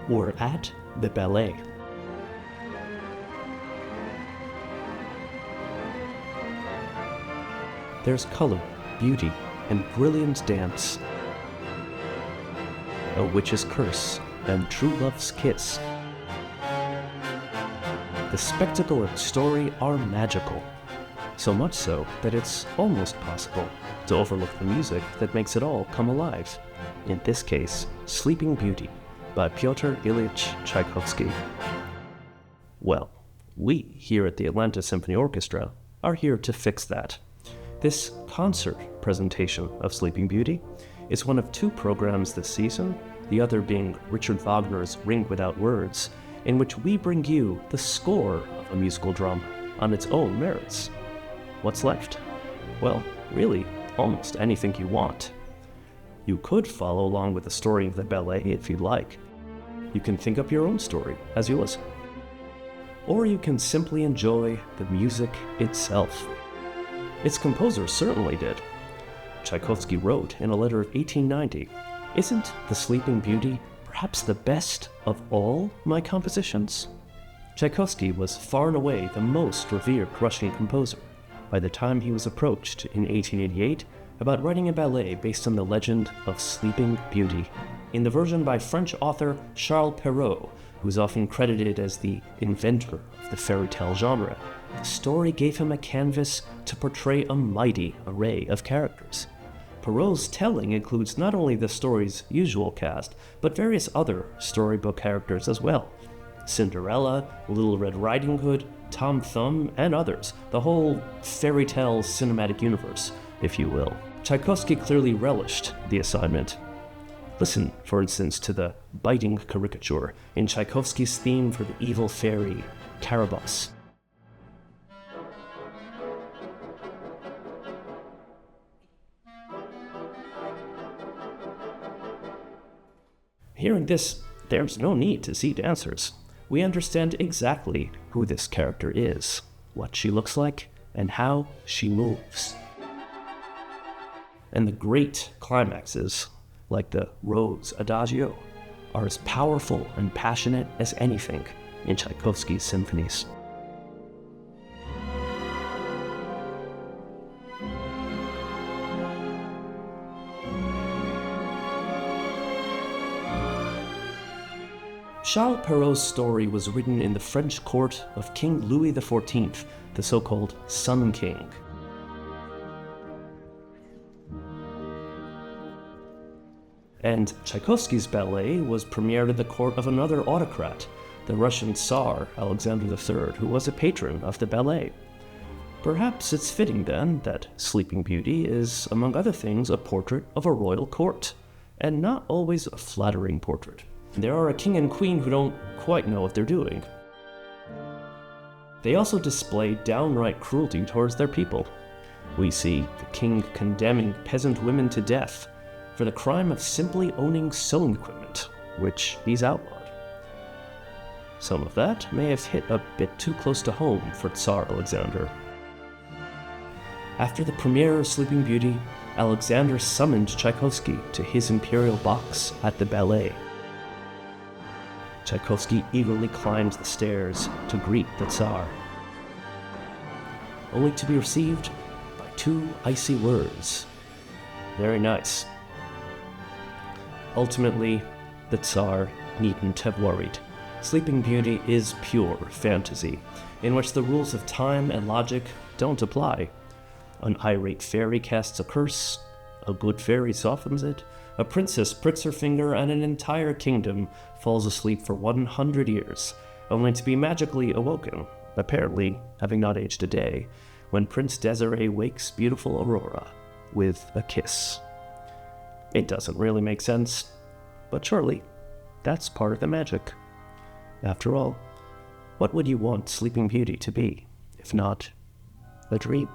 We're at the ballet. There's color, beauty, and brilliant dance. A witch's curse and true love's kiss. The spectacle and story are magical, so much so that it's almost possible to overlook the music that makes it all come alive. In this case, Sleeping Beauty by Pyotr Ilyich Tchaikovsky. Well, we here at the Atlanta Symphony Orchestra are here to fix that. This concert presentation of Sleeping Beauty is one of two programs this season, the other being Richard Wagner's Ring Without Words, in which we bring you the score of a musical drama on its own merits. What's left? Well, really, almost anything you want. You could follow along with the story of the ballet if you'd like. You can think up your own story as you listen. Or you can simply enjoy the music itself. Its composer certainly did. Tchaikovsky wrote in a letter of 1890, "Isn't The Sleeping Beauty perhaps the best of all my compositions?" Tchaikovsky was far and away the most revered Russian composer by the time he was approached in 1888 about writing a ballet based on the legend of Sleeping Beauty. In the version by French author Charles Perrault, who is often credited as the inventor of the fairy tale genre, the story gave him a canvas to portray a mighty array of characters. Perrault's telling includes not only the story's usual cast, but various other storybook characters as well. Cinderella, Little Red Riding Hood, Tom Thumb, and others, the whole fairy tale cinematic universe, if you will. Tchaikovsky clearly relished the assignment. Listen, for instance, to the biting caricature in Tchaikovsky's theme for the evil fairy, Carabosse. Hearing this, there's no need to see dancers. We understand exactly who this character is, what she looks like, and how she moves. And the great climaxes, like the Rose Adagio, are as powerful and passionate as anything in Tchaikovsky's symphonies. Charles Perrault's story was written in the French court of King Louis XIV, the so-called Sun King. And Tchaikovsky's ballet was premiered at the court of another autocrat, the Russian Tsar Alexander III, who was a patron of the ballet. Perhaps it's fitting then that Sleeping Beauty is, among other things, a portrait of a royal court, and not always a flattering portrait. There are a king and queen who don't quite know what they're doing. They also display downright cruelty towards their people. We see the king condemning peasant women to death for the crime of simply owning sewing equipment, which he's outlawed. Some of that may have hit a bit too close to home for Tsar Alexander. After the premiere of Sleeping Beauty, Alexander summoned Tchaikovsky to his imperial box at the ballet. Tchaikovsky eagerly climbs the stairs to greet the Tsar, only to be received by two icy words. Very nice. Ultimately, the Tsar needn't have worried. Sleeping Beauty is pure fantasy, in which the rules of time and logic don't apply. An irate fairy casts a curse, a good fairy softens it, a princess pricks her finger, and an entire kingdom falls asleep for 100 years, only to be magically awoken, apparently having not aged a day, when Prince Desiree wakes beautiful Aurora with a kiss. It doesn't really make sense, but surely that's part of the magic. After all, what would you want Sleeping Beauty to be, if not a dream?